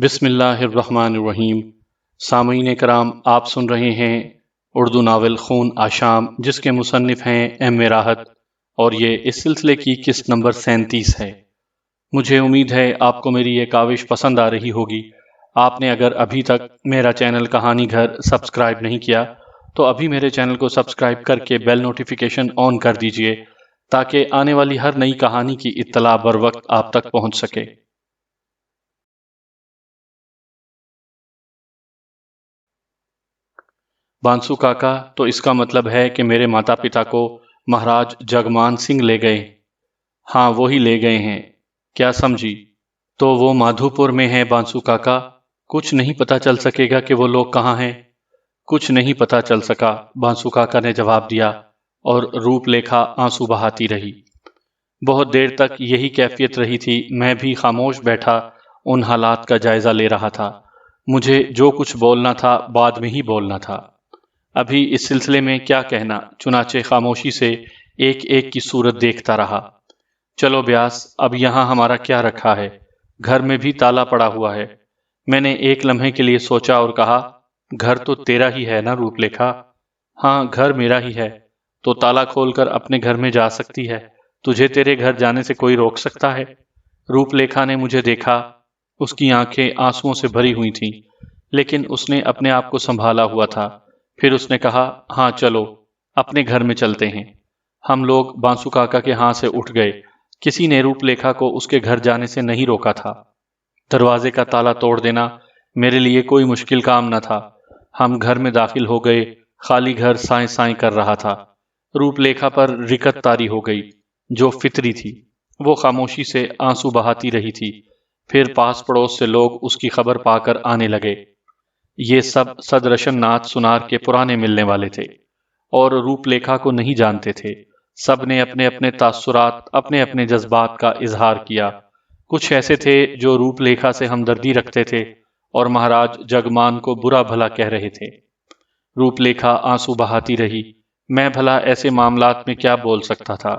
बिस्मिल्लाहिर्रहमानिर्रहीम। सामीन कराम, आप सुन रहे हैं उर्दू नावल खून आशाम, जिसके मुसन्निफ़ हैं एम ए राहत, और ये इस सिलसिले की किस्त नंबर 37 है। मुझे उम्मीद है आपको मेरी ये काविश पसंद आ रही होगी। आपने अगर अभी तक मेरा चैनल कहानी घर सब्सक्राइब नहीं किया तो अभी मेरे चैनल को सब्सक्राइब करके बेल नोटिफिकेशन ऑन कर दीजिए, ताकि आने वाली हर नई कहानी की इत्तला बर वक्त आप तक पहुंच सके। बांसु काका, तो इसका मतलब है कि मेरे माता पिता को महाराज जगमान सिंह ले गए। हाँ, वो ही ले गए हैं। क्या समझी? तो वो माधोपुर में है बांसु काका। कुछ नहीं पता चल सकेगा कि वो लोग कहाँ हैं? कुछ नहीं पता चल सका, बांसु काका ने जवाब दिया, और रूपलेखा आंसू बहाती रही। बहुत देर तक यही कैफियत रही थी। मैं भी खामोश बैठा उन हालात का जायजा ले रहा था। मुझे जो कुछ बोलना था बाद में ही बोलना था। अभी इस सिलसिले में क्या कहना, चुनाचे खामोशी से एक एक की सूरत देखता रहा। चलो ब्यास, अब यहाँ हमारा क्या रखा है? घर में भी ताला पड़ा हुआ है। मैंने एक लम्हे के लिए सोचा और कहा, घर तो तेरा ही है ना रूपलेखा? हाँ, घर मेरा ही है। तो ताला खोलकर अपने घर में जा सकती है। तुझे तेरे घर जाने से कोई रोक सकता है? रूपलेखा ने मुझे देखा। उसकी आंखें आंसुओं से भरी हुई थीं, लेकिन उसने अपने आप को संभाला हुआ था। फिर उसने कहा, हाँ चलो, अपने घर में चलते हैं। हम लोग बांसु काका के हाथ से उठ गए। किसी ने रूपलेखा को उसके घर जाने से नहीं रोका था। दरवाजे का ताला तोड़ देना मेरे लिए कोई मुश्किल काम न था। हम घर में दाखिल हो गए। खाली घर साए साए कर रहा था। रूपलेखा पर रिकत तारी हो गई, जो फितरी थी। वो खामोशी से आंसू बहाती रही थी। फिर पास पड़ोस से लोग उसकी खबर पाकर आने लगे। ये सब सदरशन नाथ सुनार के पुराने मिलने वाले थे, और रूपलेखा को नहीं जानते थे। सब ने अपने अपने तासुरात, अपने अपने जज्बात का इजहार किया। कुछ ऐसे थे जो रूपलेखा से हमदर्दी रखते थे, और महाराज जगमान को बुरा भला कह रहे थे। रूपलेखा आंसू बहाती रही। मैं भला ऐसे मामलात में क्या बोल सकता था?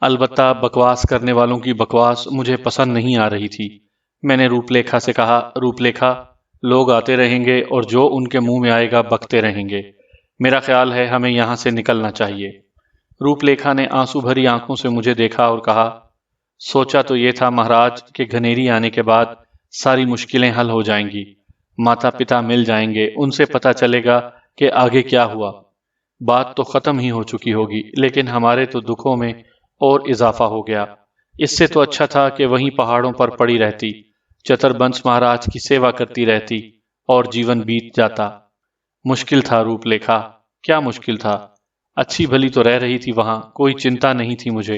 अलबत्ता बकवास करने वालों की बकवास मुझे पसंद नहीं आ रही थी। मैंने रूपलेखा से कहा, रूपलेखा, लोग आते रहेंगे और जो उनके मुंह में आएगा बकते रहेंगे। मेरा ख्याल है हमें यहाँ से निकलना चाहिए। रूपलेखा ने आंसू भरी आंखों से मुझे देखा और कहा, सोचा तो ये था महाराज कि घनेरी आने के बाद सारी मुश्किलें हल हो जाएंगी। माता पिता मिल जाएंगे, उनसे पता चलेगा कि आगे क्या हुआ। बात तो खत्म ही हो चुकी होगी, लेकिन हमारे तो दुखों में और इजाफा हो गया। इससे तो अच्छा था कि वहीं पहाड़ों पर पड़ी रहती, चतुरबंश महाराज की सेवा करती रहती, और जीवन बीत जाता। मुश्किल था रूपलेखा, क्या मुश्किल था? अच्छी भली तो रह रही थी वहां, कोई चिंता नहीं थी मुझे।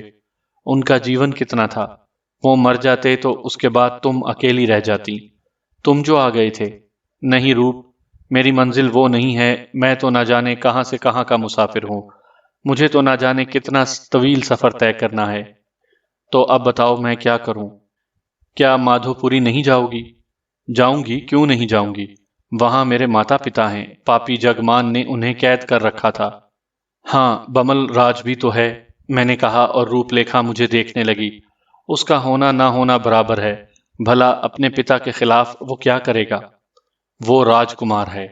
उनका जीवन कितना था? वो मर जाते तो उसके बाद तुम अकेली रह जाती। तुम जो आ गए थे। नहीं रूप, मेरी मंजिल वो नहीं है। मैं तो ना जाने कहां से कहां का मुसाफिर हूं। मुझे तो ना जाने कितना तवील सफर तय करना है। तो अब बताओ मैं क्या करूं? क्या माधोपुरी नहीं जाओगी? जाऊंगी, क्यों नहीं जाऊंगी? वहां मेरे माता पिता हैं। पापी जगमान ने उन्हें कैद कर रखा था। हाँ, बमल राज भी तो है, मैंने कहा, और रूपलेखा मुझे देखने लगी। उसका होना ना होना बराबर है। भला अपने पिता के खिलाफ वो क्या करेगा? वो राजकुमार है।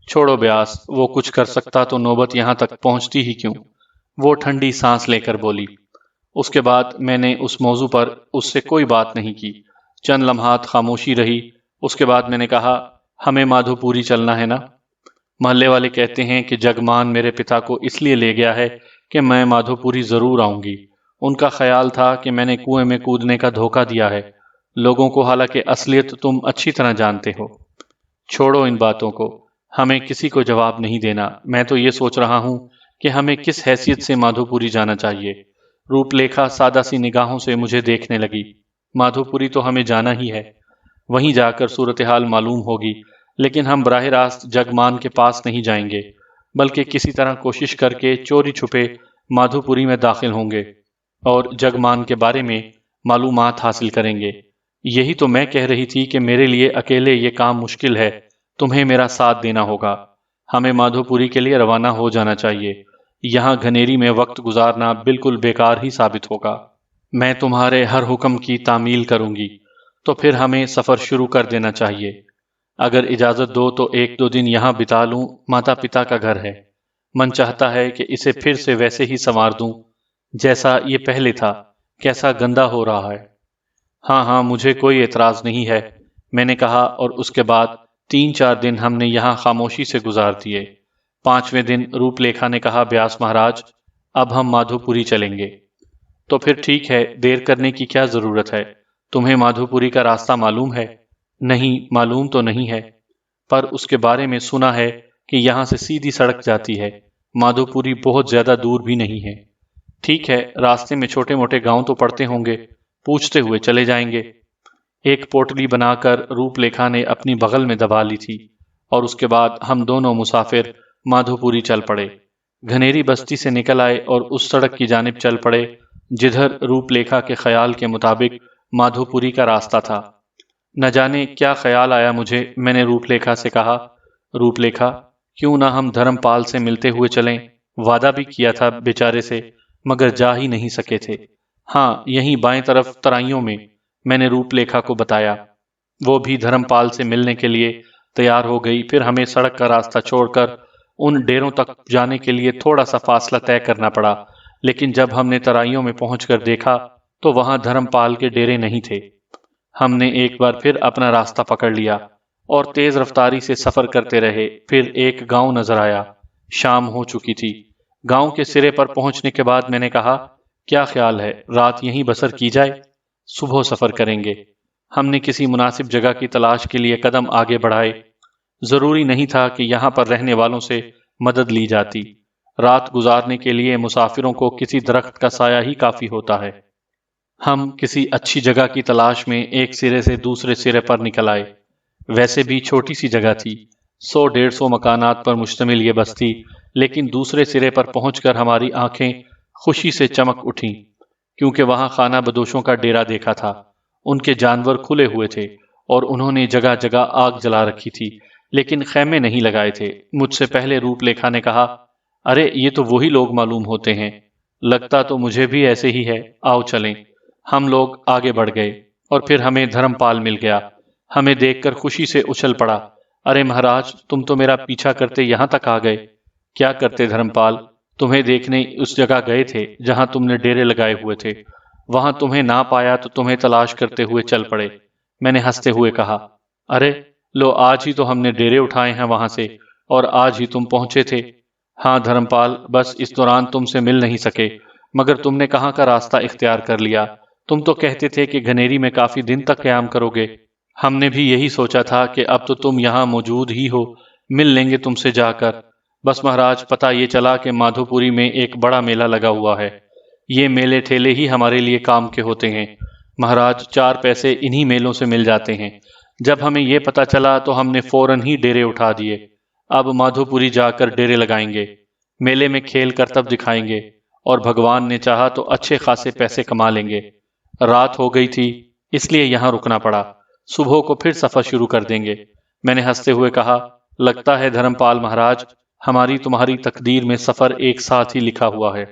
छोड़ो ब्यास, वो कुछ कर सकता तो नौबत यहां तक पहुंचती ही क्यों? वो ठंडी सांस लेकर बोली। उसके बाद मैंने उस मौजू पर उससे कोई बात नहीं की। चंद लम्हात खामोशी रही। उसके बाद मैंने कहा, हमें माधोपुरी चलना है ना? मोहल्ले वाले कहते हैं कि जगमान मेरे पिता को इसलिए ले गया है कि मैं माधोपुरी जरूर आऊंगी। उनका ख्याल था कि मैंने कुएं में कूदने का धोखा दिया है लोगों को, हालांकि असलियत तुम अच्छी तरह जानते हो। छोड़ो इन बातों को, हमें किसी को जवाब नहीं देना। मैं तो ये सोच रहा हूँ कि हमें किस हैसियत से माधोपुरी जाना चाहिए। रूपलेखा सादा सी निगाहों से मुझे देखने लगी। माधोपुरी तो हमें जाना ही है, वहीं जाकर सूरत हाल मालूम होगी। लेकिन हम बराह रास्त जगमान के पास नहीं जाएंगे, बल्कि किसी तरह कोशिश करके चोरी छुपे माधोपुरी में दाखिल होंगे और जगमान के बारे में मालूमात हासिल करेंगे। यही तो मैं कह रही थी कि मेरे लिए अकेले ये काम मुश्किल है। तुम्हें मेरा साथ देना होगा। हमें माधोपुरी के लिए रवाना हो जाना चाहिए। यहाँ घनेरी में वक्त गुजारना बिल्कुल बेकार ही साबित होगा। मैं तुम्हारे हर हुक्म की तामील करूंगी। तो फिर हमें सफर शुरू कर देना चाहिए। अगर इजाजत दो तो एक दो दिन यहाँ बिता लूं। माता पिता का घर है। मन चाहता है कि इसे फिर से वैसे ही संवार दूं जैसा ये पहले था। कैसा गंदा हो रहा है। हाँ हाँ, मुझे कोई एतराज नहीं है, मैंने कहा, और उसके बाद 3-4 दिन हमने यहाँ खामोशी से गुजार दिए। 5वें दिन रूपलेखा ने कहा, ब्यास महाराज, अब हम माधोपुरी चलेंगे। तो फिर ठीक है, देर करने की क्या जरूरत है। तुम्हें माधोपुरी का रास्ता मालूम है? नहीं, मालूम तो नहीं है, पर उसके बारे में सुना है कि यहाँ से सीधी सड़क जाती है। माधोपुरी बहुत ज्यादा दूर भी नहीं है। ठीक है, रास्ते में छोटे मोटे गांव तो पड़ते होंगे, पूछते हुए चले जाएंगे। एक पोटली बनाकर रूपलेखा ने अपनी बगल में दबा ली थी और उसके बाद हम दोनों मुसाफिर माधोपुरी चल पड़े। घनेरी बस्ती से निकल आए और उस सड़क की जानिब चल पड़े जिधर रूपलेखा के ख्याल के मुताबिक माधोपुरी का रास्ता था। न जाने क्या ख्याल आया मुझे, मैंने रूपलेखा से कहा, रूपलेखा, क्यों ना हम धर्मपाल से मिलते हुए चलें। वादा भी किया था बेचारे से, मगर जा ही नहीं सके थे। हाँ, यहीं बाएं तरफ तराइयों में, मैंने रूपलेखा को बताया। वो भी धर्मपाल से मिलने के लिए तैयार हो गई। फिर हमें सड़क का रास्ता छोड़कर उन डेरों तक जाने के लिए थोड़ा सा फासला तय करना पड़ा, लेकिन जब हमने तराइयों में पहुंचकर देखा तो वहां धर्मपाल के डेरे नहीं थे। हमने एक बार फिर अपना रास्ता पकड़ लिया और तेज रफ्तारी से सफर करते रहे। फिर एक गांव नजर आया। शाम हो चुकी थी। गांव के सिरे पर पहुंचने के बाद मैंने कहा, क्या ख्याल है, रात यहीं बसर की जाए? सुबह सफर करेंगे। हमने किसी मुनासिब जगह की तलाश के लिए कदम आगे बढ़ाए। जरूरी नहीं था कि यहाँ पर रहने वालों से मदद ली जाती। रात गुजारने के लिए मुसाफिरों को किसी दरख्त का साया ही काफी होता है। हम किसी अच्छी जगह की तलाश में एक सिरे से दूसरे सिरे पर निकल आए। वैसे भी छोटी सी जगह थी, 100-150 मकानात पर मुश्तमिल ये बस्ती, लेकिन दूसरे सिरे पर पहुंचकर हमारी आंखें खुशी से चमक उठीं, क्योंकि वहां खाना बदोशों का डेरा देखा था। उनके जानवर खुले हुए थे और उन्होंने जगह जगह आग जला रखी थी, लेकिन खैमे नहीं लगाए थे। मुझसे पहले रूपलेखा ने कहा, अरे ये तो वही लोग मालूम होते हैं। लगता तो मुझे भी ऐसे ही है, आओ चलें। हम लोग आगे बढ़ गए और फिर हमें धर्मपाल मिल गया। हमें देखकर खुशी से उछल पड़ा। अरे महाराज, तुम तो मेरा पीछा करते यहाँ तक आ गए। क्या करते धर्मपाल, तुम्हें देखने उस जगह गए थे जहां तुमने डेरे लगाए हुए थे। वहां तुम्हें ना पाया तो तुम्हें तलाश करते हुए चल पड़े। मैंने हंसते हुए कहा, अरे लो, आज ही तो हमने डेरे उठाए हैं वहां से, और आज ही तुम पहुंचे थे। हाँ धर्मपाल, बस इस दौरान तुमसे मिल नहीं सके, मगर तुमने कहाँ का रास्ता इख्तियार कर लिया। तुम तो कहते थे कि घनेरी में काफी दिन तक कयाम करोगे। हमने भी यही सोचा था कि अब तो तुम यहाँ मौजूद ही हो, मिल लेंगे तुमसे जाकर। बस महाराज, पता ये चला कि माधोपुरी में एक बड़ा मेला लगा हुआ है। ये मेले ठेले ही हमारे लिए काम के होते हैं। महाराज, 4 पैसे इन्हीं मेलों से मिल जाते हैं। जब हमें ये पता चला तो हमने फौरन ही डेरे उठा दिए। अब माधोपुरी जाकर डेरे लगाएंगे, मेले में खेल करतब दिखाएंगे, और भगवान ने चाहा तो अच्छे खासे पैसे कमा लेंगे। रात हो गई थी, इसलिए यहाँ रुकना पड़ा। सुबह को फिर सफर शुरू कर देंगे। मैंने हंसते हुए कहा, लगता है धर्मपाल महाराज, हमारी तुम्हारी तकदीर में सफर एक साथ ही लिखा हुआ है।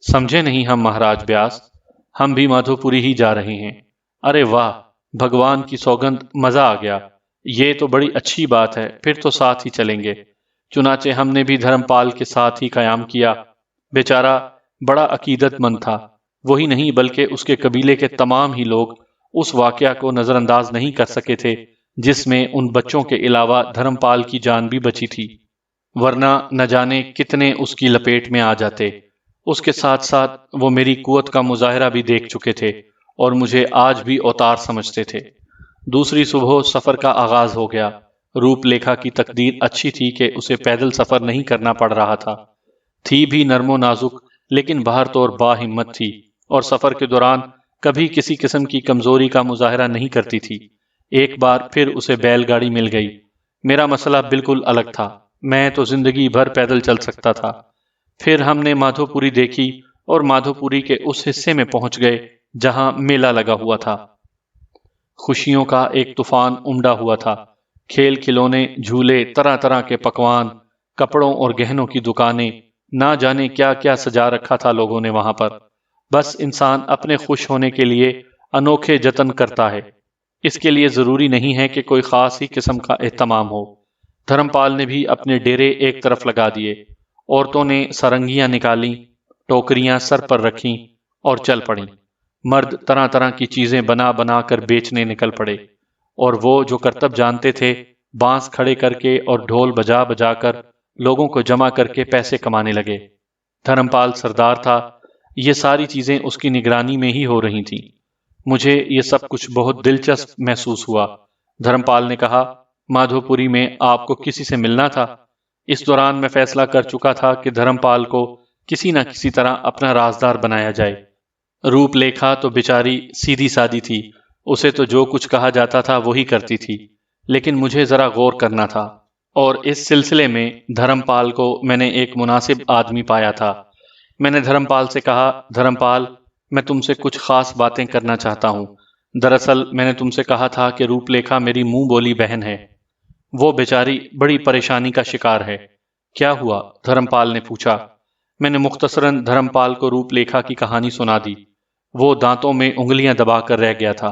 समझे नहीं हम महाराज व्यास, हम भी माधोपुरी ही जा रहे हैं। अरे वाह, भगवान की सौगंध, मजा आ गया। ये तो बड़ी अच्छी बात है, फिर तो साथ ही चलेंगे। चुनाचे हमने भी धर्मपाल के साथ ही कयाम किया। बेचारा बड़ा अकीदतमंद था। वही नहीं बल्कि उसके कबीले के तमाम ही लोग उस वाकया को नजरअंदाज नहीं कर सके थे जिसमें उन बच्चों के अलावा धर्मपाल की जान भी बची थी, वरना न जाने कितने उसकी लपेट में आ जाते। उसके साथ साथ वो मेरी कुवत का मुजाहरा भी देख चुके थे और मुझे आज भी औतार समझते थे। दूसरी सुबह सफर का आगाज हो गया। रूपलेखा की तकदीर अच्छी थी कि उसे पैदल सफर नहीं करना पड़ रहा था। थी भी नर्मो नाजुक, लेकिन बाहर तो और बाहिम्मत थी, और सफर के दौरान कभी किसी किस्म की कमजोरी का मुजाहरा नहीं करती थी। एक बार फिर उसे बैलगाड़ी मिल गई। मेरा मसला बिल्कुल अलग था। मैं तो जिंदगी भर पैदल चल सकता था। फिर हमने माधोपुरी देखी और माधोपुरी के उस हिस्से में पहुंच गए जहां मेला लगा हुआ था। खुशियों का एक तूफान उमड़ा हुआ था। खेल खिलौने, झूले, तरह तरह के पकवान, कपड़ों और गहनों की दुकानें, ना जाने क्या क्या सजा रखा था लोगों ने वहां पर। बस इंसान अपने खुश होने के लिए अनोखे जतन करता है। इसके लिए जरूरी नहीं है कि कोई खास ही किस्म का एहतमाम हो। धर्मपाल ने भी अपने डेरे एक तरफ लगा दिए। औरतों ने सरंगियां निकाली, टोकरियां सर पर रखीं और चल पड़ी। मर्द तरह तरह की चीजें बना बना कर बेचने निकल पड़े, और वो जो करतब जानते थे, बांस खड़े करके और ढोल बजा बजा कर लोगों को जमा करके पैसे कमाने लगे। धर्मपाल सरदार था, ये सारी चीजें उसकी निगरानी में ही हो रही थीं। मुझे ये सब कुछ बहुत दिलचस्प महसूस हुआ। धर्मपाल ने कहा, माधोपुरी में आपको किसी से मिलना था? इस दौरान मैं फैसला कर चुका था कि धर्मपाल को किसी न किसी तरह अपना राजदार बनाया जाए। रूपलेखा तो बेचारी सीधी सादी थी, उसे तो जो कुछ कहा जाता था वही करती थी। लेकिन मुझे जरा गौर करना था, और इस सिलसिले में धर्मपाल को मैंने एक मुनासिब आदमी पाया था। मैंने धर्मपाल से कहा, धर्मपाल, मैं तुमसे कुछ खास बातें करना चाहता हूँ। दरअसल मैंने तुमसे कहा था कि रूपलेखा मेरी मुंह बोली बहन है। वो बेचारी बड़ी परेशानी का शिकार है। क्या हुआ? धर्मपाल ने पूछा। मैंने मुख्तसरन धर्मपाल को रूपलेखा की कहानी सुना दी। वो दांतों में उंगलियां दबाकर रह गया था।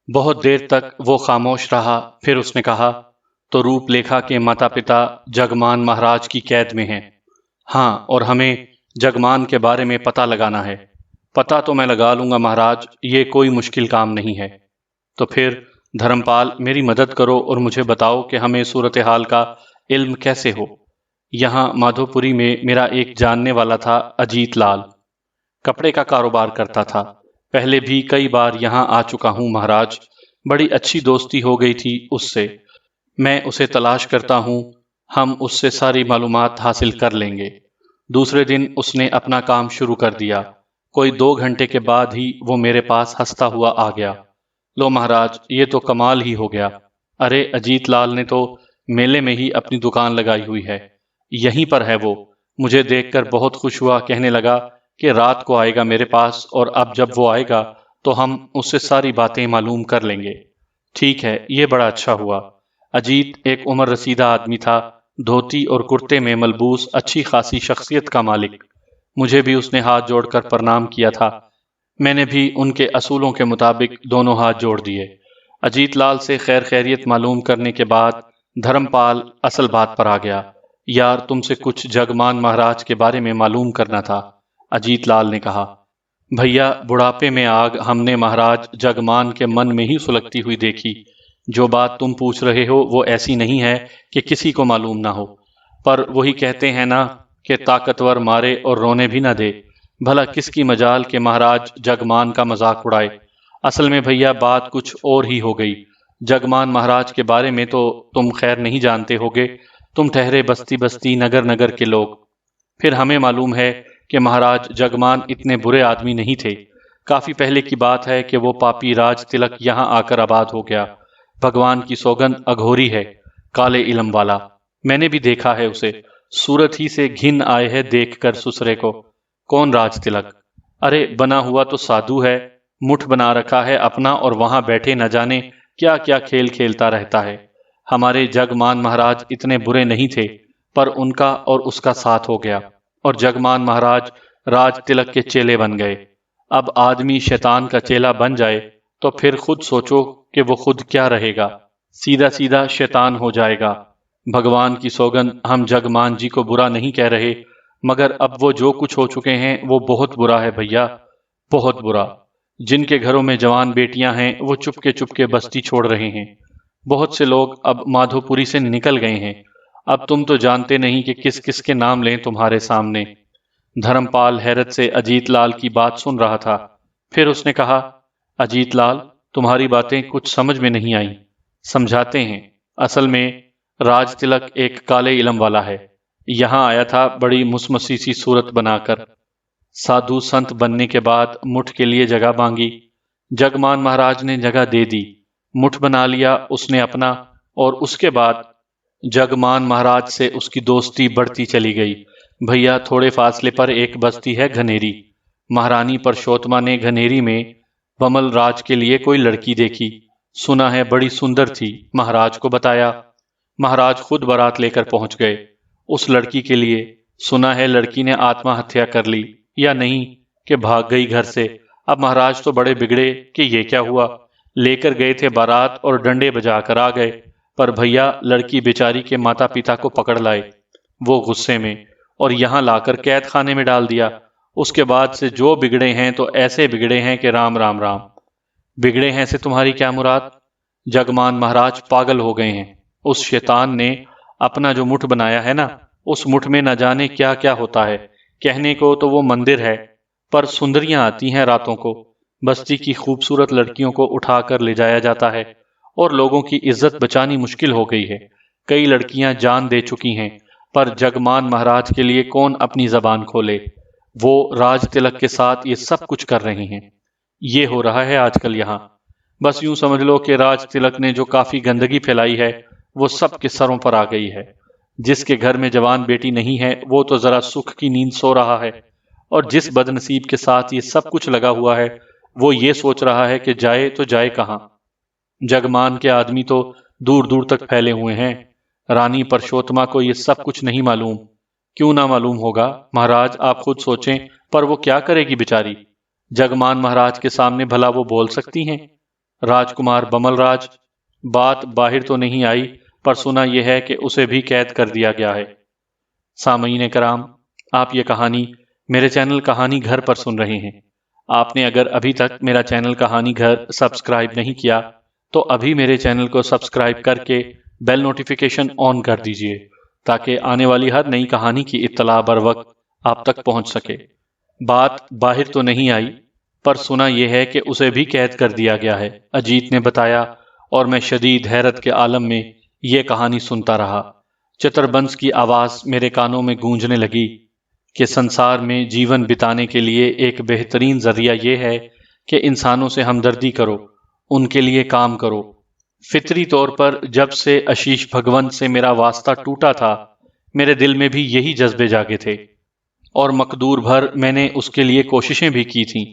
बहुत देर तक वो खामोश रहा, फिर उसने कहा, तो रूपलेखा के माता पिता जगमान महाराज की कैद में हैं। हाँ, और हमें जगमान के बारे में पता लगाना है। पता तो मैं लगा लूंगा महाराज, ये कोई मुश्किल काम नहीं है। तो फिर धर्मपाल, मेरी मदद करो और मुझे बताओ कि हमें सूरत हाल का इल्म कैसे हो। यहाँ माधोपुरी में मेरा एक जानने वाला था, अजीत लाल। कपड़े का कारोबार करता था। पहले भी कई बार यहाँ आ चुका हूँ महाराज। बड़ी अच्छी दोस्ती हो गई थी उससे। मैं उसे तलाश करता हूँ, हम उससे सारी मालूमात हासिल कर लेंगे। दूसरे दिन उसने अपना काम शुरू कर दिया। कोई 2 घंटे के बाद ही वो मेरे पास हंसता हुआ आ गया। लो महाराज, ये तो कमाल ही हो गया। अरे, अजीत लाल ने तो मेले में ही अपनी दुकान लगाई हुई है। यहीं पर है वो। मुझे देखकर बहुत खुश हुआ, कहने लगा कि रात को आएगा मेरे पास, और अब जब वो आएगा तो हम उससे सारी बातें मालूम कर लेंगे। ठीक है, ये बड़ा अच्छा हुआ। अजीत एक उम्र रसीदा आदमी था, धोती और कुर्ते में मलबूस, अच्छी खासी शख्सियत का मालिक। मुझे भी उसने हाथ जोड़कर प्रणाम किया था। मैंने भी उनके असूलों के मुताबिक दोनों हाथ जोड़ दिए। अजीत लाल से खैर खैरियत मालूम करने के बाद धर्मपाल असल बात पर आ गया। यार, तुमसे कुछ जगमान महाराज के बारे में मालूम करना था। अजीत लाल ने कहा, भैया, बुढ़ापे में आग हमने महाराज जगमान के मन में ही सुलगती हुई देखी। जो बात तुम पूछ रहे हो वो ऐसी नहीं है कि किसी को मालूम ना हो। पर वही कहते हैं ना कि ताकतवर मारे और रोने भी ना दे। भला किसकी मजाल के महाराज जगमान का मजाक उड़ाए। असल में भैया बात कुछ और ही हो गई। जगमान महाराज के बारे में तो तुम खैर नहीं जानते होगे। तुम ठहरे बस्ती बस्ती नगर नगर के लोग। फिर हमें मालूम है कि महाराज जगमान इतने बुरे आदमी नहीं थे। काफी पहले की बात है कि वो पापी राज तिलक यहाँ आकर आबाद हो गया। भगवान की सौगंध अघोरी है, काले इलम वाला। मैंने भी देखा है उसे। सूरत ही से घिन आए है देखकर ससुरे को। कौन राज तिलक? अरे, बना हुआ तो साधु है। मुठ बना रखा है अपना, और वहां बैठे न जाने क्या क्या खेल खेलता रहता है। हमारे जगमान महाराज इतने बुरे नहीं थे, पर उनका और उसका साथ हो गया, और जगमान महाराज राज तिलक के चेले बन गए। अब आदमी शैतान का चेला बन जाए तो फिर खुद सोचो कि वो खुद क्या रहेगा। सीधा सीधा शैतान हो जाएगा। भगवान की सौगंध, हम जगमान जी को बुरा नहीं कह रहे, मगर अब वो जो कुछ हो चुके हैं वो बहुत बुरा है भैया, बहुत बुरा। जिनके घरों में जवान बेटियां हैं वो चुपके बस्ती छोड़ रहे हैं। बहुत से लोग अब माधोपुरी से निकल गए हैं। अब तुम तो जानते नहीं कि किस किस के नाम लें तुम्हारे सामने। धर्मपाल हैरत से अजीत लाल की बात सुन रहा था। फिर उसने कहा, अजीत लाल, तुम्हारी बातें कुछ समझ में नहीं आई। समझाते हैं। असल में राज तिलक एक काले इलम वाला है। यहाँ आया था बड़ी मुसमसी सी सूरत बनाकर। साधु संत बनने के बाद मुठ के लिए जगह मांगी। जगमान महाराज ने जगह दे दी। मुठ बना लिया उसने अपना, और उसके बाद जगमान महाराज से उसकी दोस्ती बढ़ती चली गई। भैया, थोड़े फासले पर एक बस्ती है घनेरी। महारानी परशोत्मा ने घनेरी में बमल राज के लिए कोई लड़की देखी। सुना है बड़ी सुंदर थी। महाराज को बताया। महाराज खुद बारात लेकर पहुंच गए उस लड़की के लिए। सुना है लड़की ने आत्महत्या कर ली, या नहीं कि भाग गई घर से। अब महाराज तो बड़े बिगड़े कि ये क्या हुआ। लेकर गए थे बारात और डंडे बजाकर आ गए, पर भैया लड़की बेचारी के माता पिता को पकड़ लाए वो गुस्से में, और यहाँ लाकर कैद खाने में डाल दिया। उसके बाद से जो बिगड़े हैं तो ऐसे बिगड़े हैं कि राम राम राम। बिगड़े हैं से तुम्हारी क्या मुराद? जगमान महाराज पागल हो गए हैं। उस शैतान ने अपना जो मुठ बनाया है ना, उस मुठ में न जाने क्या क्या होता है। कहने को तो वो मंदिर है, पर सुंदरियां आती हैं रातों को। बस्ती की खूबसूरत लड़कियों को उठाकर ले जाया जाता है और लोगों की इज्जत बचानी मुश्किल हो गई है। कई लड़कियां जान दे चुकी हैं, पर जगमान महाराज के लिए कौन अपनी जबान खोले। वो राज तिलक के साथ ये सब कुछ कर रही हैं। ये हो रहा है आजकल यहाँ। बस यूं समझ लो कि राज तिलक ने जो काफी गंदगी फैलाई है वो सबके सरों पर आ गई है। जिसके घर में जवान बेटी नहीं है वो तो जरा सुख की नींद सो रहा है, और जिस बदनसीब के साथ ये सब कुछ लगा हुआ है वो ये सोच रहा है कि जाए तो जाए कहाँ। जगमान के आदमी तो दूर दूर तक फैले हुए हैं। रानी परशोत्तमा को ये सब कुछ नहीं मालूम। क्यों ना मालूम होगा महाराज, आप खुद सोचें। पर वो क्या करेगी बेचारी? जगमान महाराज के सामने भला वो बोल सकती हैं? राजकुमार बमलराज, बात बाहर तो नहीं आई, पर सुना यह है कि उसे भी कैद कर दिया गया है। सामईन कराम, आप ये कहानी मेरे चैनल कहानी घर पर सुन रहे हैं। आपने अगर अभी तक मेरा चैनल कहानी घर सब्सक्राइब नहीं किया तो अभी मेरे चैनल को सब्सक्राइब करके बेल नोटिफिकेशन ऑन कर दीजिए, ताकि आने वाली हर नई कहानी की इत्तला बर वक्त आप तक पहुंच सके। बात बाहर तो नहीं आई, पर सुना यह है कि उसे भी कैद कर दिया गया है, अजीत ने बताया, और मैं शदीद हैरत के आलम में यह कहानी सुनता रहा। चतुरबंश की आवाज मेरे कानों में गूंजने लगी कि संसार में जीवन बिताने के लिए एक बेहतरीन जरिया यह है कि इंसानों से हमदर्दी करो, उनके लिए काम करो। फितरी तौर पर जब से आशीष भगवंत से मेरा वास्ता टूटा था, मेरे दिल में भी यही जज्बे जागे थे, और मकदूर भर मैंने उसके लिए कोशिशें भी की थीं।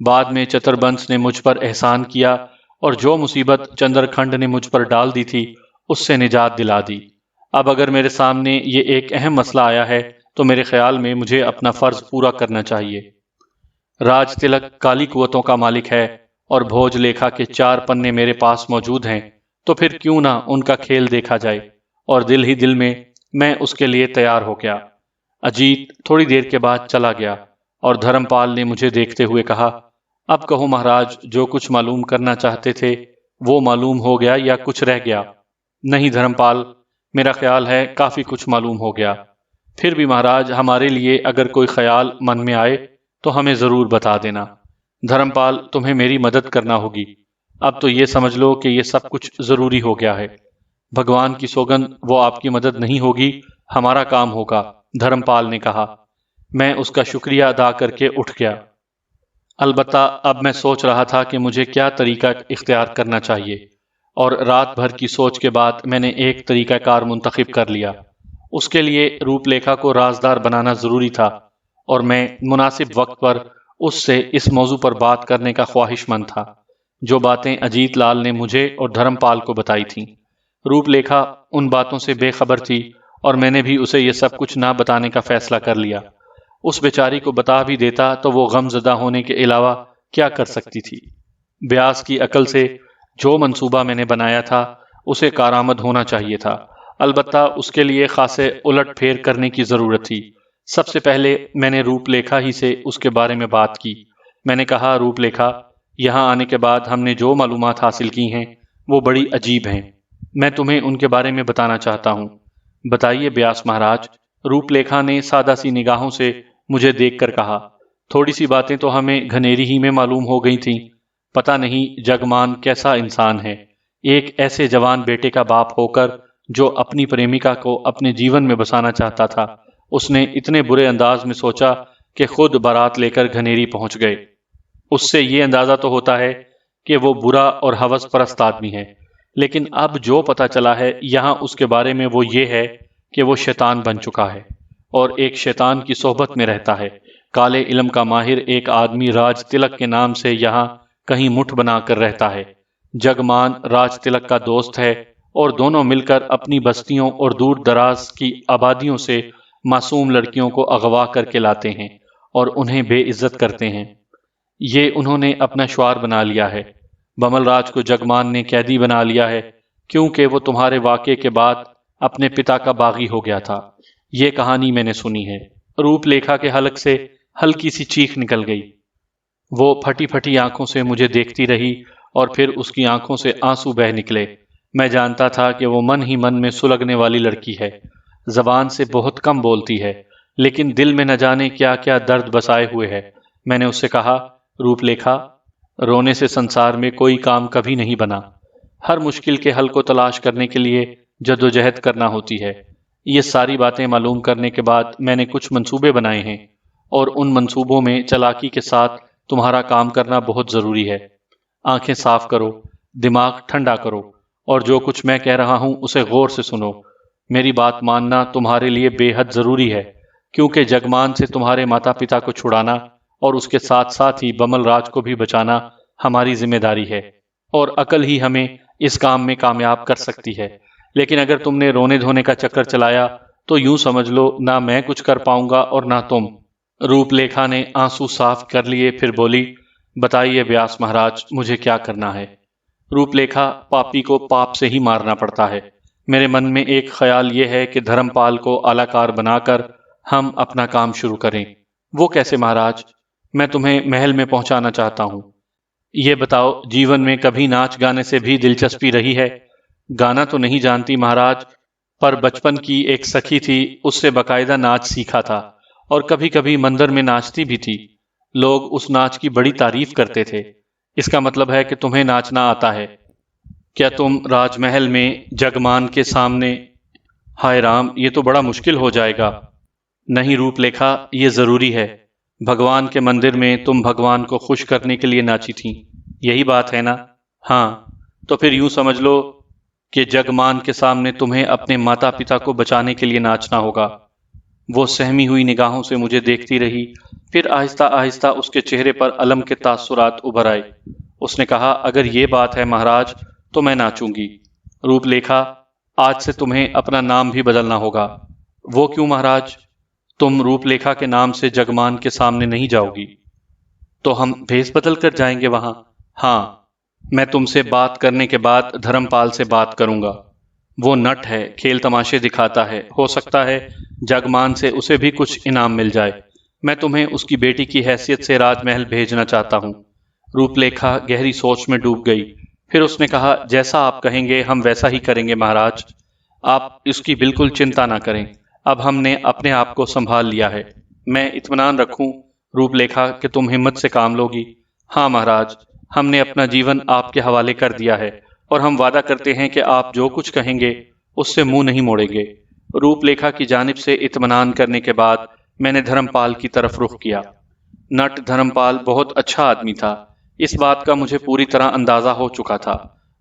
बाद में चतुरबंश ने मुझ पर एहसान किया, और जो मुसीबत चंद्रखंड ने मुझ पर डाल दी थी उससे निजात दिला दी। अब अगर मेरे सामने ये एक अहम मसला आया है तो मेरे ख्याल में मुझे अपना फर्ज पूरा करना चाहिए। राज तिलक काली कुवतों का मालिक है, और भोज लेखा के 4 पन्ने मेरे पास मौजूद हैं, तो फिर क्यों ना उनका खेल देखा जाए। और दिल ही दिल में मैं उसके लिए तैयार हो गया। अजीत थोड़ी देर के बाद चला गया, और धर्मपाल ने मुझे देखते हुए कहा, अब कहो महाराज, जो कुछ मालूम करना चाहते थे वो मालूम हो गया या कुछ रह गया? नहीं धर्मपाल, मेरा ख्याल है काफी कुछ मालूम हो गया। फिर भी महाराज, हमारे लिए अगर कोई ख्याल मन में आए तो हमें जरूर बता देना। धर्मपाल, तुम्हें मेरी मदद करना होगी। अब तो ये समझ लो कि ये सब कुछ जरूरी हो गया है। भगवान की सौगंध, वो आपकी मदद नहीं होगी, हमारा काम होगा, धर्मपाल ने कहा। मैं उसका शुक्रिया अदा करके उठ गया। अलबत्ता अब मैं सोच रहा था कि मुझे क्या तरीका इख्तियार करना चाहिए, और रात भर की सोच के बाद मैंने एक तरीकाकार मुंतखब कर लिया। उसके लिए रूपलेखा को राजदार बनाना जरूरी था, और मैं मुनासिब वक्त पर उससे इस मौजू पर बात करने का ख्वाहिशमंद था, जो बातें अजीत लाल ने मुझे और धर्मपाल को बताई थीं। रूपलेखा उन बातों से बेखबर थी, और मैंने भी उसे यह सब कुछ ना बताने का फैसला कर लिया। उस बेचारी को बता भी देता तो वो गमजदा होने के अलावा क्या कर सकती थी। ब्यास की अकल से जो मंसूबा मैंने बनाया था उसे कारामद होना चाहिए था। अलबत्ता उसके लिए खासे उलट फेर करने की जरूरत थी। सबसे पहले मैंने रूपलेखा ही से उसके बारे में बात की। मैंने कहा, रूपलेखा, यहाँ आने के बाद हमने जो मालूमात हासिल की हैं वो बड़ी अजीब हैं। मैं तुम्हें उनके बारे में बताना चाहता हूँ। बताइए ब्यास महाराज, रूपलेखा ने सादा सी निगाहों से मुझे देखकर कहा। थोड़ी सी बातें तो हमें घनेरी ही में मालूम हो गई थीं। पता नहीं जगमान कैसा इंसान है। एक ऐसे जवान बेटे का बाप होकर जो अपनी प्रेमिका को अपने जीवन में बसाना चाहता था, उसने इतने बुरे अंदाज में सोचा कि खुद बारात लेकर घनेरी पहुंच गए। उससे ये अंदाजा तो होता है कि वो बुरा और हवस परस्त आदमी है, लेकिन अब जो पता चला है यहाँ उसके बारे में वो ये है कि वो शैतान बन चुका है, और एक शैतान की सोहबत में रहता है। काले इल्म का माहिर एक आदमी राज तिलक के नाम से यहाँ कहीं मुठ बनाकर रहता है। जगमान राज तिलक का दोस्त है, और दोनों मिलकर अपनी बस्तियों और दूर दराज की आबादियों से मासूम लड़कियों को अगवा करके लाते हैं और उन्हें बेइज्जत करते हैं। ये उन्होंने अपना श्वार बना लिया है। बमलराज को जगमान ने कैदी बना लिया है क्योंकि वो तुम्हारे वाक़े के बाद अपने पिता का बागी हो गया था। ये कहानी मैंने सुनी है। रूपलेखा के हलक से हल्की सी चीख निकल गई। वो फटी फटी आंखों से मुझे देखती रही और फिर उसकी आंखों से आंसू बह निकले। मैं जानता था कि वो मन ही मन में सुलगने वाली लड़की है। जबान से बहुत कम बोलती है, लेकिन दिल में न जाने क्या क्या दर्द बसाए हुए है। मैंने उससे कहा, रूपलेखा, रोने से संसार में कोई काम कभी नहीं बना। हर मुश्किल के हल को तलाश करने के लिए जद्दोजहद करना होती है। ये सारी बातें मालूम करने के बाद मैंने कुछ मंसूबे बनाए हैं और उन मंसूबों में चालाकी के साथ तुम्हारा काम करना बहुत ज़रूरी है। आंखें साफ करो, दिमाग ठंडा करो और जो कुछ मैं कह रहा हूं उसे गौर से सुनो। मेरी बात मानना तुम्हारे लिए बेहद ज़रूरी है, क्योंकि जगमान से तुम्हारे माता पिता को छुड़ाना और उसके साथ साथ ही बमल राज को भी बचाना हमारी जिम्मेदारी है और अकल ही हमें इस काम में कामयाब कर सकती है। लेकिन अगर तुमने रोने धोने का चक्कर चलाया तो यूं समझ लो, ना मैं कुछ कर पाऊंगा और ना तुम। रूपलेखा ने आंसू साफ कर लिए, फिर बोली, बताइए व्यास महाराज, मुझे क्या करना है। रूपलेखा, पापी को पाप से ही मारना पड़ता है। मेरे मन में एक ख्याल ये है कि धर्मपाल को आलाकार बनाकर हम अपना काम शुरू करें। वो कैसे महाराज? मैं तुम्हें महल में पहुंचाना चाहता हूँ। ये बताओ, जीवन में कभी नाच गाने से भी दिलचस्पी रही है? गाना तो नहीं जानती महाराज, पर बचपन की एक सखी थी, उससे बकायदा नाच सीखा था और कभी कभी मंदिर में नाचती भी थी। लोग उस नाच की बड़ी तारीफ करते थे। इसका मतलब है कि तुम्हें नाचना आता है। क्या तुम राजमहल में जगमान के सामने? हाय राम, ये तो बड़ा मुश्किल हो जाएगा। नहीं रूपलेखा, ये जरूरी है। भगवान के मंदिर में तुम भगवान को खुश करने के लिए नाची थी, यही बात है ना? हाँ, तो फिर यूं समझ लो कि जगमान के सामने तुम्हें अपने माता पिता को बचाने के लिए नाचना होगा। वो सहमी हुई निगाहों से मुझे देखती रही, फिर आहिस्ता आहिस्ता उसके चेहरे पर अलम के तासुरात उभर आए। उसने कहा, अगर ये बात है महाराज तो मैं नाचूंगी। रूपलेखा, आज से तुम्हें अपना नाम भी बदलना होगा। वो क्यों महाराज? तुम रूपलेखा के नाम से जगमान के सामने नहीं जाओगी। तो हम भेस बदल कर जाएंगे वहां? हाँ, मैं तुमसे बात करने के बाद धर्मपाल से बात करूंगा। वो नट है, खेल तमाशे दिखाता है। हो सकता है जगमान से उसे भी कुछ इनाम मिल जाए। मैं तुम्हें उसकी बेटी की हैसियत से राजमहल भेजना चाहता हूँ। रूपलेखा गहरी सोच में डूब गई। फिर उसने कहा, जैसा आप कहेंगे हम वैसा ही करेंगे महाराज। आप इसकी बिल्कुल चिंता ना करें। अब हमने अपने आप को संभाल लिया है। मैं इत्मीनान रखूं रूपलेखा कि तुम हिम्मत से काम लोगी? हाँ महाराज, हमने अपना जीवन आपके हवाले कर दिया है और हम वादा करते हैं कि आप जो कुछ कहेंगे उससे मुंह नहीं मोड़ेंगे। रूपलेखा की जानिब से इत्मीनान करने के बाद मैंने धर्मपाल की तरफ रुख किया। नट धर्मपाल बहुत अच्छा आदमी था, इस बात का मुझे पूरी तरह अंदाजा हो चुका था।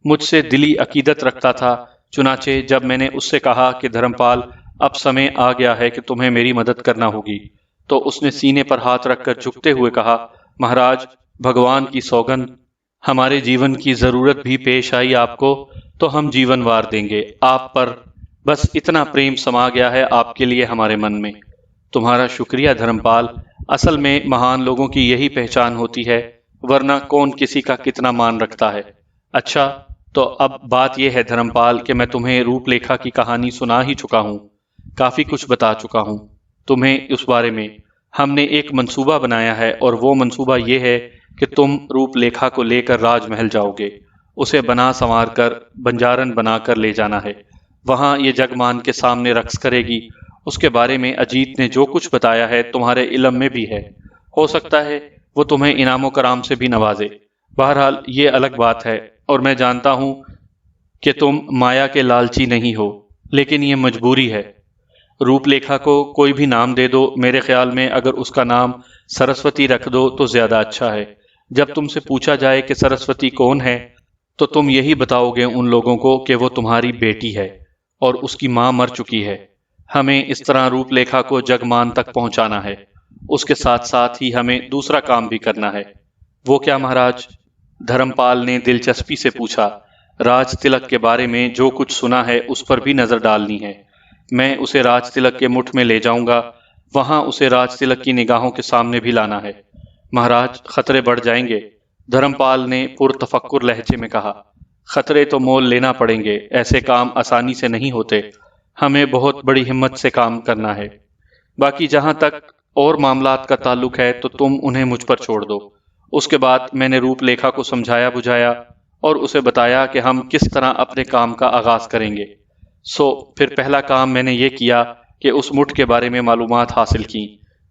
मुझसे दिली अकीदत रखता था। चुनाचे जब मैंने उससे कहा कि धर्मपाल, अब समय आ गया है कि तुम्हें मेरी मदद करना होगी, तो उसने सीने पर हाथ रखकर झुकते हुए कहा, महाराज, भगवान की सौगंध, हमारे जीवन की जरूरत भी पेश आई आपको तो हम जीवन वार देंगे। आप पर बस इतना प्रेम समा गया है आपके लिए हमारे मन में। तुम्हारा शुक्रिया धर्मपाल। असल में महान लोगों की यही पहचान होती है, वरना कौन किसी का कितना मान रखता है। अच्छा, तो अब बात यह है धर्मपाल कि मैं तुम्हें रूपलेखा की कहानी सुना ही चुका हूँ, काफी कुछ बता चुका हूँ तुम्हें उस बारे में। हमने एक मंसूबा बनाया है और वो मंसूबा ये है कि तुम रूपलेखा को लेकर राजमहल जाओगे। उसे बना संवार कर बंजारन बनाकर ले जाना है। वहां ये जगमान के सामने रक्स करेगी। उसके बारे में अजीत ने जो कुछ बताया है तुम्हारे इल्म में भी है। हो सकता है वो तुम्हें इनामो कराम से भी नवाजे। बहरहाल ये अलग बात है और मैं जानता हूँ कि तुम माया के लालची नहीं हो, लेकिन ये मजबूरी है। रूपलेखा को कोई भी नाम दे दो। मेरे ख्याल में अगर उसका नाम सरस्वती रख दो तो ज्यादा अच्छा है। जब तुमसे पूछा जाए कि सरस्वती कौन है, तो तुम यही बताओगे उन लोगों को कि वो तुम्हारी बेटी है और उसकी माँ मर चुकी है। हमें इस तरह रूपलेखा को जगमान तक पहुंचाना है। उसके साथ साथ ही हमें दूसरा काम भी करना है। वो क्या महाराज? धर्मपाल ने दिलचस्पी से पूछा। राज तिलक के बारे में जो कुछ सुना है उस पर भी नजर डालनी है। मैं उसे राज तिलक के मुठ में ले जाऊंगा, वहां उसे राज तिलक की निगाहों के सामने भी लाना है। महाराज, खतरे बढ़ जाएंगे। धर्मपाल ने पुरतफक्कुर लहजे में कहा। खतरे तो मोल लेना पड़ेंगे, ऐसे काम आसानी से नहीं होते। हमें बहुत बड़ी हिम्मत से काम करना है। बाकी जहां तक और मामलात का ताल्लुक है तो तुम उन्हें मुझ पर छोड़ दो। उसके बाद मैंने रूपलेखा को समझाया बुझाया और उसे बताया कि हम किस तरह अपने काम का आगाज करेंगे। फिर पहला काम मैंने ये किया कि उस मुठ के बारे में मालूमात हासिल की।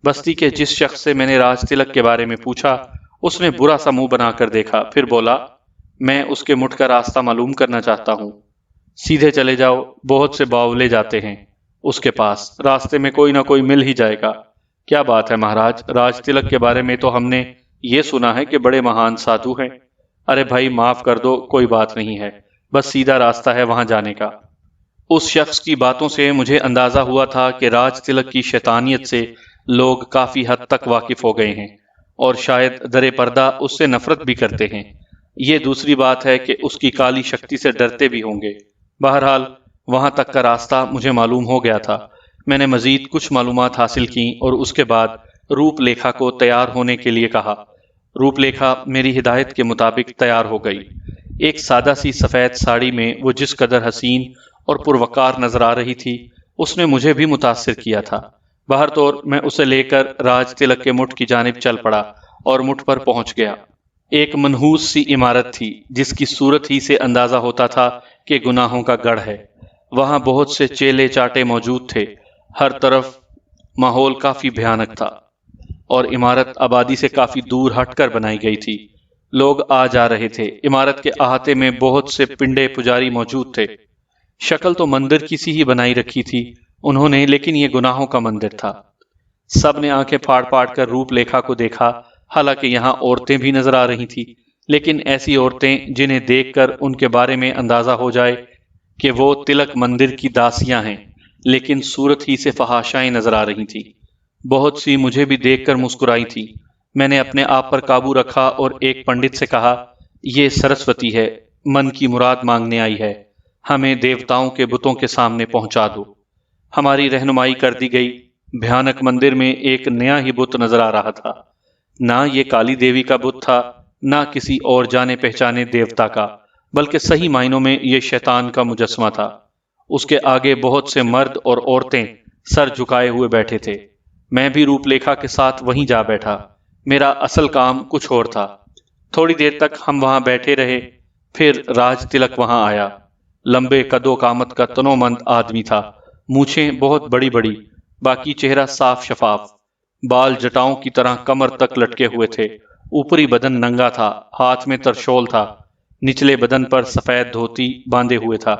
बस्ती के जिस शख्स से मैंने राज तिलक के बारे में पूछा, उसने बुरा सा मुंह बनाकर देखा, फिर बोला, मैं उसके मुठ का रास्ता मालूम करना चाहता हूँ। सीधे चले जाओ, बहुत से बावले जाते हैं उसके पास, रास्ते में कोई ना कोई मिल ही जाएगा। क्या बात है महाराज, राज तिलक के बारे में तो हमने ये सुना है कि बड़े महान साधु हैं। अरे भाई माफ कर दो, कोई बात नहीं है, बस सीधा रास्ता है वहां जाने का। उस शख्स की बातों से मुझे अंदाजा हुआ था कि राज तिलक की शैतानियत से लोग काफी हद तक वाकिफ हो गए हैं और शायद दरे पर्दा उससे नफरत भी करते हैं। ये दूसरी बात है कि उसकी काली शक्ति से डरते भी होंगे। बहरहाल वहां तक का रास्ता मुझे मालूम हो गया था। मैंने मजीद कुछ मालूमात हासिल की और उसके बाद रूपलेखा को तैयार होने के लिए कहा। रूपलेखा मेरी हिदायत के मुताबिक तैयार हो गई। एक सादा सी सफेद साड़ी में वो जिस कदर हसीन और पुरवकार नजर आ रही थी, उसने मुझे भी मुतासिर किया था। बाहर तौर मैं उसे लेकर राज तिलक के मुठ की जानिब चल पड़ा और मुठ पर पहुंच गया। एक मनहूस सी इमारत थी जिसकी सूरत ही से अंदाजा होता था कि गुनाहों का गढ़ है। वहां बहुत से चेले चाटे मौजूद थे। हर तरफ माहौल काफी भयानक था और इमारत आबादी से काफी दूर हटकर बनाई गई थी। लोग आ जा रहे थे। इमारत के अहाते में बहुत से पिंडे पुजारी मौजूद थे। शक्ल तो मंदिर की सी ही बनाई रखी थी उन्होंने, लेकिन ये गुनाहों का मंदिर था। सब ने आंखें फाड़ फाड़ कर रूपलेखा को देखा। हालांकि यहाँ औरतें भी नजर आ रही थी, लेकिन ऐसी औरतें जिन्हें देखकर उनके बारे में अंदाजा हो जाए कि वो तिलक मंदिर की दासियां हैं, लेकिन सूरत ही से फहाशाएं नजर आ रही थी। बहुत सी मुझे भी देखकर मुस्कुराई थी। मैंने अपने आप पर काबू रखा और एक पंडित से कहा, ये सरस्वती है, मन की मुराद मांगने आई है, हमें देवताओं के बुतों के सामने पहुंचा दो। हमारी रहनुमाई कर दी गई। भयानक मंदिर में एक नया ही बुत नजर आ रहा था। ना ये काली देवी का बुत था, ना किसी और जाने पहचाने देवता का, बल्कि सही मायनों में ये शैतान का मुजस्समा था। उसके आगे बहुत से मर्द और औरतें सर झुकाए हुए बैठे थे। मैं भी रूपलेखा के साथ वहीं जा बैठा। मेरा असल काम कुछ और था। थोड़ी देर तक हम वहां बैठे रहे, फिर राज तिलक वहां आया। लंबे कदो कामत का तनोमंद आदमी था। मूछें बहुत बड़ी बड़ी, बाकी चेहरा साफ शफाफ। बाल जटाओं की तरह कमर तक लटके हुए थे। ऊपरी बदन नंगा था, हाथ में तरशोल था। निचले बदन पर सफेद धोती बांधे हुए था।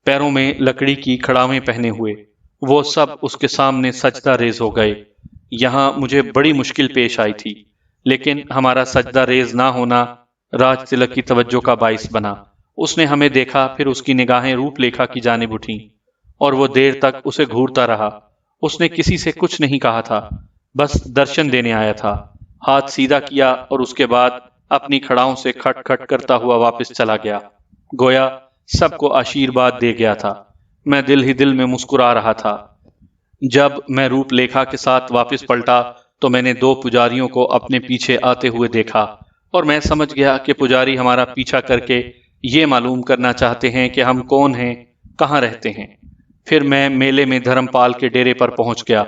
पैरों में लकड़ी की खड़ावें पहने हुए। वो सब उसके सामने सजदा रेज हो गए। यहाँ मुझे बड़ी मुश्किल पेश आई थी, लेकिन हमारा सजदा रेज ना होना राज तिलक की तवज्जो का बाइस बना। उसने हमें देखा, फिर उसकी निगाहें रूपलेखा की जानिब उठी और वो देर तक उसे घूरता रहा। उसने किसी से कुछ नहीं कहा था, बस दर्शन देने आया था। हाथ सीधा किया और उसके बाद अपनी खड़ाओं से खटखट करता हुआ वापस चला गया, गोया सबको आशीर्वाद दे गया था। मैं दिल ही दिल में मुस्कुरा रहा था। जब मैं रूपलेखा के साथ वापस पलटा तो मैंने दो पुजारियों को अपने पीछे आते हुए देखा और मैं समझ गया कि पुजारी हमारा पीछा करके ये मालूम करना चाहते हैं कि हम कौन हैं, कहाँ रहते हैं। फिर मैं मेले में धर्मपाल के डेरे पर पहुंच गया।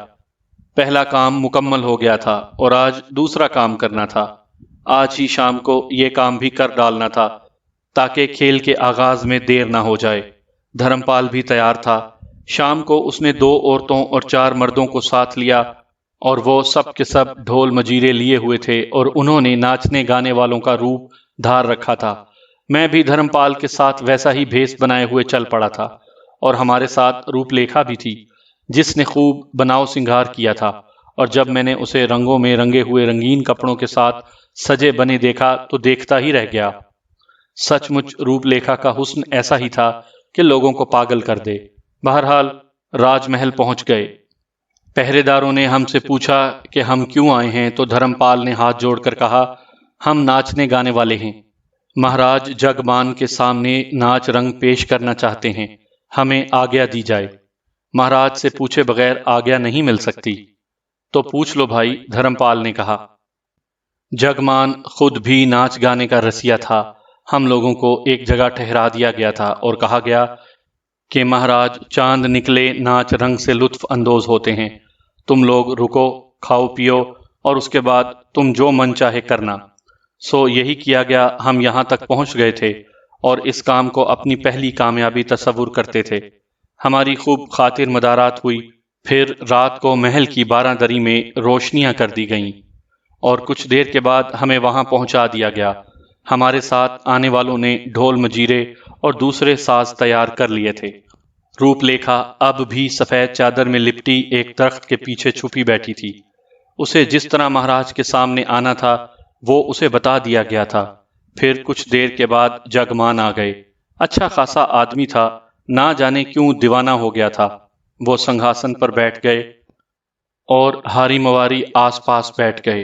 पहला काम मुकम्मल हो गया था और आज दूसरा काम करना था। आज ही शाम को ये काम भी कर डालना था ताकि खेल के आगाज में देर ना हो जाए। धर्मपाल भी तैयार था। शाम को उसने दो औरतों और चार मर्दों को साथ लिया और वो सब के सब ढोल मजीरे लिए हुए थे और उन्होंने नाचने गाने वालों का रूप धार रखा था। मैं भी धर्मपाल के साथ वैसा ही भेष बनाए हुए चल पड़ा था और हमारे साथ रूपलेखा भी थी, जिसने खूब बनाव सिंगार किया था। और जब मैंने उसे रंगों में रंगे हुए रंगीन कपड़ों के साथ सजे बने देखा तो देखता ही रह गया। सचमुच रूपलेखा का हुस्न ऐसा ही था कि लोगों को पागल कर दे। बहरहाल राजमहल पहुंच गए। पहरेदारों ने हमसे पूछा कि हम क्यों आए हैं, तो धर्मपाल ने हाथ जोड़कर कहा, हम नाचने गाने वाले हैं। महाराज जगमान के सामने नाच रंग पेश करना चाहते हैं, हमें आज्ञा दी जाए। महाराज से पूछे बगैर आज्ञा नहीं मिल सकती। तो पूछ लो भाई, धर्मपाल ने कहा। जगमान खुद भी नाच गाने का रसिया था। हम लोगों को एक जगह ठहरा दिया गया था और कहा गया कि महाराज चांद निकले नाच रंग से लुत्फ अंदोज होते हैं। तुम लोग रुको, खाओ पियो और उसके बाद तुम जो मन चाहे करना। सो यही किया गया। हम यहाँ तक पहुँच गए थे और इस काम को अपनी पहली कामयाबी तस्वुर करते थे। हमारी खूब खातिर मदारात हुई। फिर रात को महल की बारादरी में रोशनियां कर दी गईं और कुछ देर के बाद हमें वहां पहुंचा दिया गया। हमारे साथ आने वालों ने ढोल मजीरे और दूसरे साज तैयार कर लिए थे। रूपलेखा अब भी सफेद चादर में लिपटी एक दरख्त के पीछे छुपी बैठी थी। उसे जिस तरह महाराज के सामने आना था वो उसे बता दिया गया था। फिर कुछ देर के बाद जगमान आ गए। अच्छा खासा आदमी था, ना जाने क्यों दीवाना हो गया था। वो संघासन पर बैठ गए और हारी मवारी आस पास बैठ गए।